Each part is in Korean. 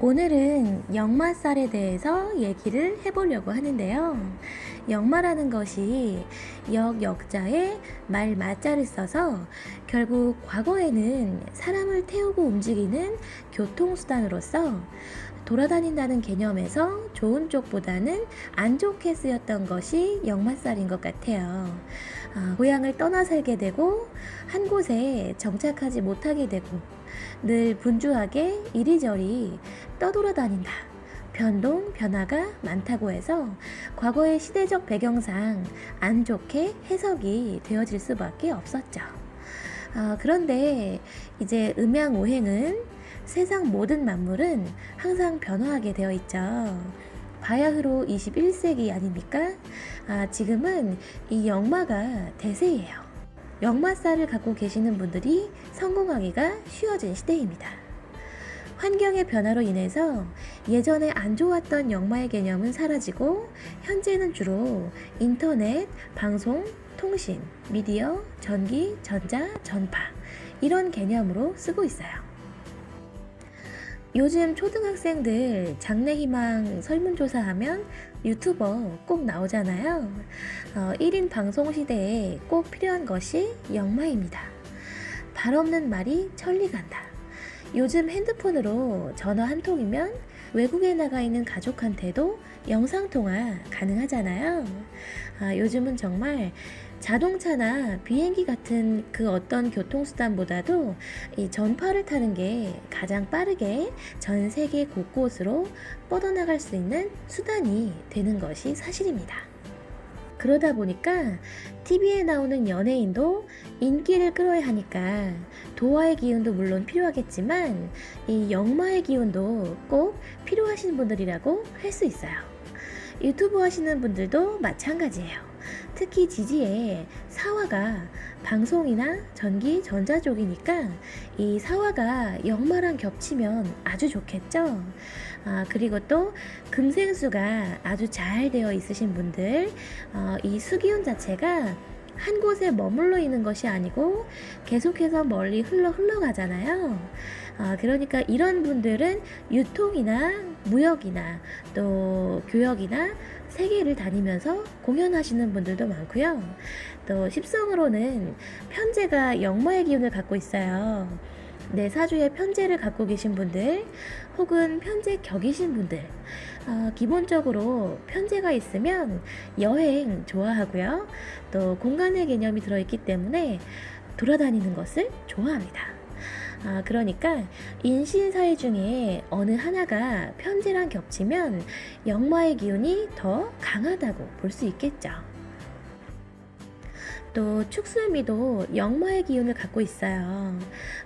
오늘은 역마살에 대해서 얘기를 해보려고 하는데요. 역마라는 것이 역자에 말 마자를 써서 결국 과거에는 사람을 태우고 움직이는 교통수단으로서 돌아다닌다는 개념에서 좋은 쪽보다는 안 좋게 쓰였던 것이 역마살인 것 같아요. 고향을 떠나 살게 되고 한 곳에 정착하지 못하게 되고 늘 분주하게 이리저리 떠돌아다닌다. 변동, 변화가 많다고 해서 과거의 시대적 배경상 안 좋게 해석이 되어질 수밖에 없었죠. 그런데 이제 음양오행은 세상 모든 만물은 항상 변화하게 되어 있죠. 바야흐로 21세기 아닙니까? 지금은 이 역마가 대세예요. 역마살을 갖고 계시는 분들이 성공하기가 쉬워진 시대입니다. 환경의 변화로 인해서 예전에 안 좋았던 역마의 개념은 사라지고 현재는 주로 인터넷, 방송, 통신, 미디어, 전기, 전자, 전파 이런 개념으로 쓰고 있어요. 요즘 초등학생들 장래희망 설문조사하면 유튜버 꼭 나오잖아요. 1인 방송 시대에 꼭 필요한 것이 역마입니다. 발 없는 말이 천리 간다. 요즘 핸드폰으로 전화 한 통이면 외국에 나가 있는 가족한테도 영상통화 가능하잖아요. 요즘은 정말 자동차나 비행기 같은 그 어떤 교통수단보다도 이 전파를 타는 게 가장 빠르게 전 세계 곳곳으로 뻗어나갈 수 있는 수단이 되는 것이 사실입니다. 그러다 보니까 TV에 나오는 연예인도 인기를 끌어야 하니까 도화의 기운도 물론 필요하겠지만 이 역마의 기운도 꼭 필요하신 분들이라고 할 수 있어요. 유튜브 하시는 분들도 마찬가지예요. 특히 지지에 사화가 방송이나 전기, 전자 쪽이니까 이 사화가 역마랑 겹치면 아주 좋겠죠. 그리고 또 금생수가 아주 잘 되어 있으신 분들, 이 수기운 자체가 한 곳에 머물러 있는 것이 아니고 계속해서 멀리 흘러가잖아요. 그러니까 이런 분들은 유통이나 무역이나 또 교역이나 세계를 다니면서 공연하시는 분들도 많고요. 또 십성으로는 편재가 역마의 기운을 갖고 있어요. 내 사주에 편재를 갖고 계신 분들 혹은 편재 격이신 분들, 기본적으로 편재가 있으면 여행 좋아하고요. 또 공간의 개념이 들어있기 때문에 돌아다니는 것을 좋아합니다. 그러니까 인신사회 중에 어느 하나가 편재랑 겹치면 역마의 기운이 더 강하다고 볼 수 있겠죠. 또 축술미도 역마의 기운을 갖고 있어요.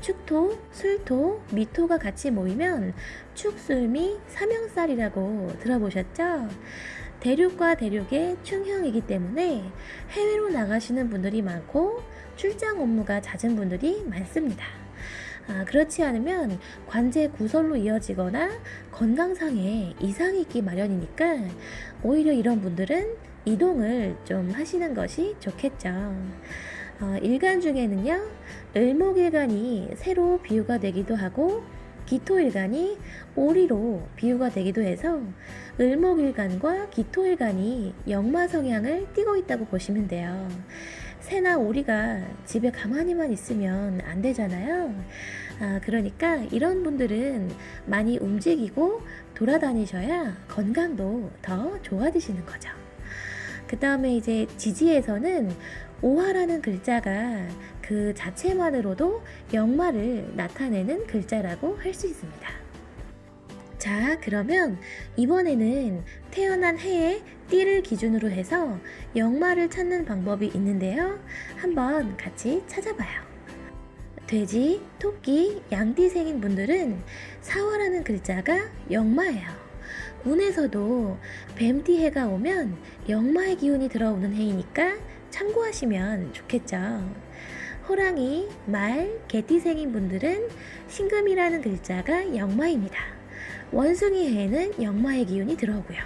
축토, 술토, 미토가 같이 모이면 축술미 삼형살이라고 들어보셨죠? 대륙과 대륙의 충형이기 때문에 해외로 나가시는 분들이 많고 출장 업무가 잦은 분들이 많습니다. 그렇지 않으면 관제 구설로 이어지거나 건강상에 이상이 있기 마련이니까 오히려 이런 분들은 이동을 좀 하시는 것이 좋겠죠. 일간 중에는요, 을목일간이 새로 비유가 되기도 하고 기토일간이 오리로 비유가 되기도 해서 을목일간과 기토일간이 역마 성향을 띠고 있다고 보시면 돼요. 새나 오리가 집에 가만히만 있으면 안 되잖아요. 그러니까 이런 분들은 많이 움직이고 돌아다니셔야 건강도 더 좋아지시는 거죠. 그 다음에 이제 지지에서는 오화라는 글자가 그 자체만으로도 역마를 나타내는 글자라고 할 수 있습니다. 자, 그러면 이번에는 태어난 해의 띠를 기준으로 해서 역마를 찾는 방법이 있는데요. 한번 같이 찾아봐요. 돼지, 토끼, 양띠생인 분들은 사화라는 글자가 역마예요. 운에서도 뱀띠 해가 오면 역마의 기운이 들어오는 해이니까 참고하시면 좋겠죠. 호랑이, 말, 개띠생인 분들은 신금이라는 글자가 역마입니다. 원숭이 해에는 역마의 기운이 들어오고요.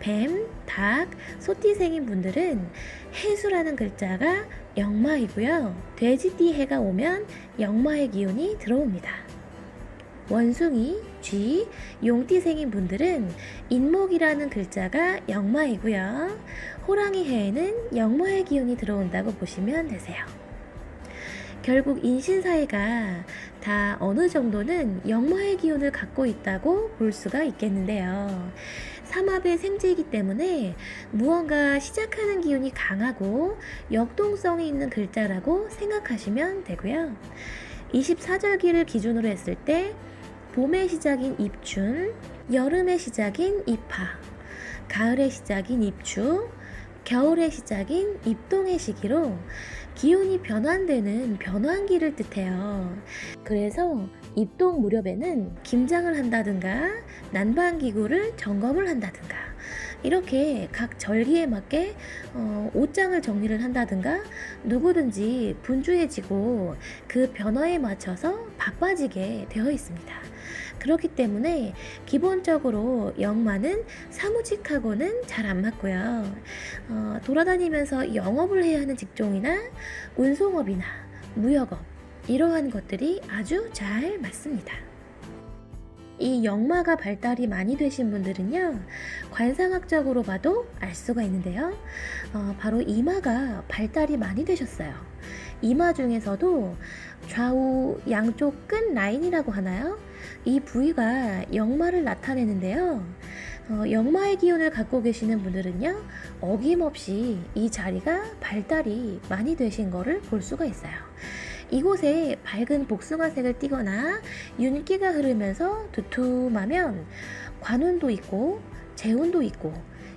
뱀, 닭, 소띠생인 분들은 해수라는 글자가 역마이고요. 돼지띠 해가 오면 역마의 기운이 들어옵니다. 원숭이, 쥐, 용띠생인 분들은 인목이라는 글자가 역마이고요. 호랑이 해에는 역마의 기운이 들어온다고 보시면 되세요. 결국 인신사회가 다 어느 정도는 역마의 기운을 갖고 있다고 볼 수가 있겠는데요. 삼합의 생지이기 때문에 무언가 시작하는 기운이 강하고 역동성이 있는 글자라고 생각하시면 되고요. 24절기를 기준으로 했을 때 봄의 시작인 입춘, 여름의 시작인 입하, 가을의 시작인 입추, 겨울의 시작인 입동의 시기로 기운이 변환되는 변환기를 뜻해요. 그래서 입동 무렵에는 김장을 한다든가 난방기구를 점검을 한다든가 이렇게 각 절기에 맞게 옷장을 정리를 한다든가 누구든지 분주해지고 그 변화에 맞춰서 바빠지게 되어 있습니다. 그렇기 때문에 기본적으로 역마는 사무직하고는 잘 안 맞고요. 돌아다니면서 영업을 해야 하는 직종이나 운송업이나 무역업 이러한 것들이 아주 잘 맞습니다. 이 역마가 발달이 많이 되신 분들은요, 관상학적으로 봐도 알 수가 있는데요. 바로 이마가 발달이 많이 되셨어요. 이마 중에서도 좌우 양쪽 끝 라인이라고 하나요? 이 부위가 역마를 나타내는데요. 역마의 기운을 갖고 계시는 분들은요, 어김없이 이 자리가 발달이 많이 되신 거를 볼 수가 있어요. 이곳에 밝은 복숭아색을 띠거나 윤기가 흐르면서 두툼하면 관운도 있고 재운도 있고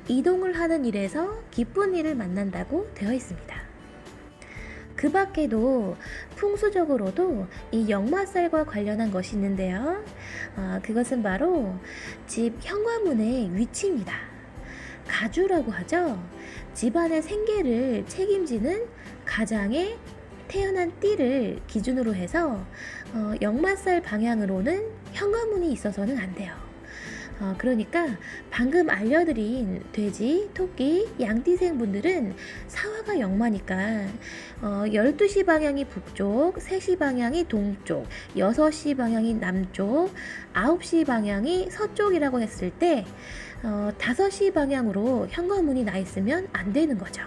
이동을 하는 일에서 기쁜 일을 만난다고 되어 있습니다. 그 밖에도 풍수적으로도 이 역마살과 관련한 것이 있는데요. 그것은 바로 집 현관문의 위치입니다. 가주라고 하죠. 집안의 생계를 책임지는 가장의 태어난 띠를 기준으로 해서 역마살 방향으로는 현관문이 있어서는 안 돼요. 그러니까 방금 알려드린 돼지, 토끼, 양띠생 분들은 사화가 역마니까 12시 방향이 북쪽, 3시 방향이 동쪽, 6시 방향이 남쪽, 9시 방향이 서쪽이라고 했을 때 5시 방향으로 현관문이 나 있으면 안 되는 거죠.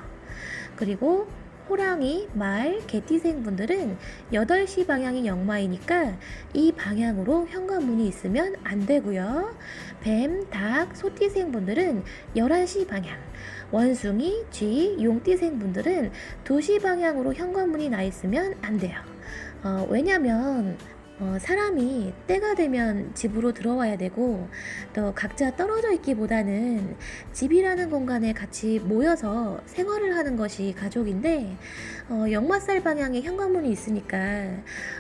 그리고 호랑이, 말, 개띠생 분들은 8시 방향이 역마이니까 이 방향으로 현관문이 있으면 안 되고요. 뱀, 닭, 소띠생 분들은 11시 방향, 원숭이, 쥐, 용띠생 분들은 2시 방향으로 현관문이 나 있으면 안 돼요. 왜냐면 사람이 때가 되면 집으로 들어와야 되고 또 각자 떨어져 있기보다는 집이라는 공간에 같이 모여서 생활을 하는 것이 가족인데 역마살 방향에 현관문이 있으니까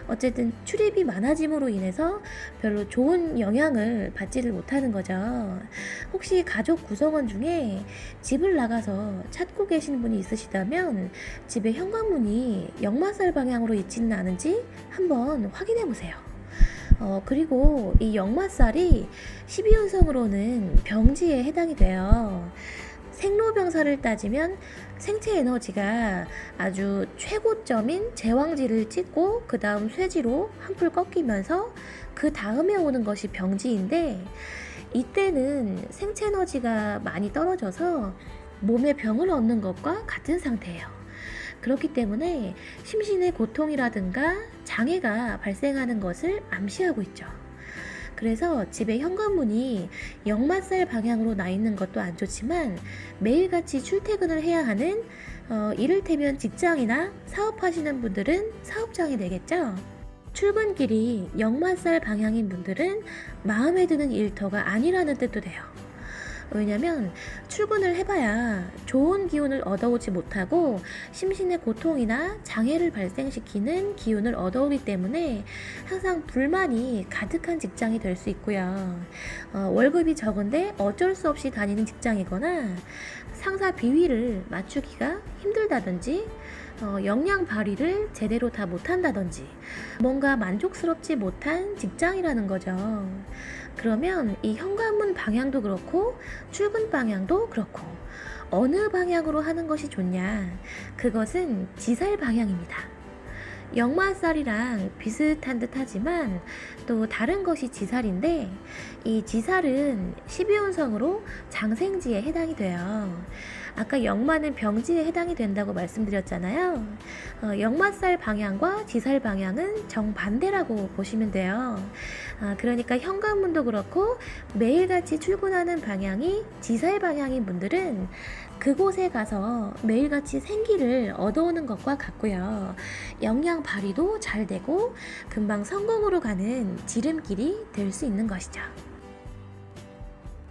어쨌든 출입이 많아짐으로 인해서 별로 좋은 영향을 받지를 못하는 거죠. 혹시 가족 구성원 중에 집을 나가서 찾고 계시는 분이 있으시다면 집에 현관문이 역마살 방향으로 있지는 않은지 한번 확인해 보세요. 그리고 이 역마살이 12운성으로는 병지에 해당이 돼요. 생로병사를 따지면 생체 에너지가 아주 최고점인 제왕지를 찍고 그 다음 쇠지로 한풀 꺾이면서 그 다음에 오는 것이 병지인데 이때는 생체 에너지가 많이 떨어져서 몸에 병을 얻는 것과 같은 상태예요. 그렇기 때문에 심신의 고통이라든가 장애가 발생하는 것을 암시하고 있죠. 그래서 집의 현관문이 역마살 방향으로 나 있는 것도 안 좋지만 매일같이 출퇴근을 해야 하는 이를테면 직장이나 사업하시는 분들은 사업장이 되겠죠. 출근길이 역마살 방향인 분들은 마음에 드는 일터가 아니라는 뜻도 돼요. 왜냐면 출근을 해봐야 좋은 기운을 얻어오지 못하고 심신의 고통이나 장애를 발생시키는 기운을 얻어오기 때문에 항상 불만이 가득한 직장이 될 수 있고요. 월급이 적은데 어쩔 수 없이 다니는 직장이거나 상사 비위를 맞추기가 힘들다든지 역량 발휘를 제대로 다 못한다든지 뭔가 만족스럽지 못한 직장이라는 거죠. 그러면 이 현관문 방향도 그렇고 출근 방향도 그렇고 어느 방향으로 하는 것이 좋냐? 그것은 지살 방향입니다. 역마살이랑 비슷한 듯 하지만 또 다른 것이 지살인데, 이 지살은 12운성으로 장생지에 해당이 돼요. 아까 역마는 병지에 해당이 된다고 말씀드렸잖아요. 역마살 방향과 지살 방향은 정반대라고 보시면 돼요. 그러니까 현관문도 그렇고 매일같이 출근하는 방향이 지살 방향인 분들은 그곳에 가서 매일같이 생기를 얻어오는 것과 같고요. 역량 발휘도 잘 되고 금방 성공으로 가는 지름길이 될 수 있는 것이죠.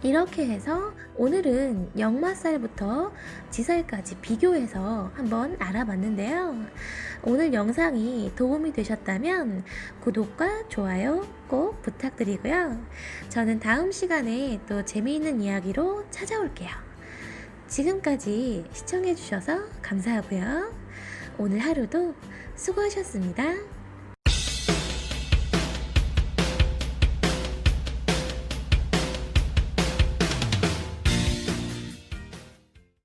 이렇게 해서 오늘은 역마살부터 지살까지 비교해서 한번 알아봤는데요. 오늘 영상이 도움이 되셨다면 구독과 좋아요 꼭 부탁드리고요. 저는 다음 시간에 또 재미있는 이야기로 찾아올게요. 지금까지 시청해주셔서 감사하고요. 오늘 하루도 수고하셨습니다.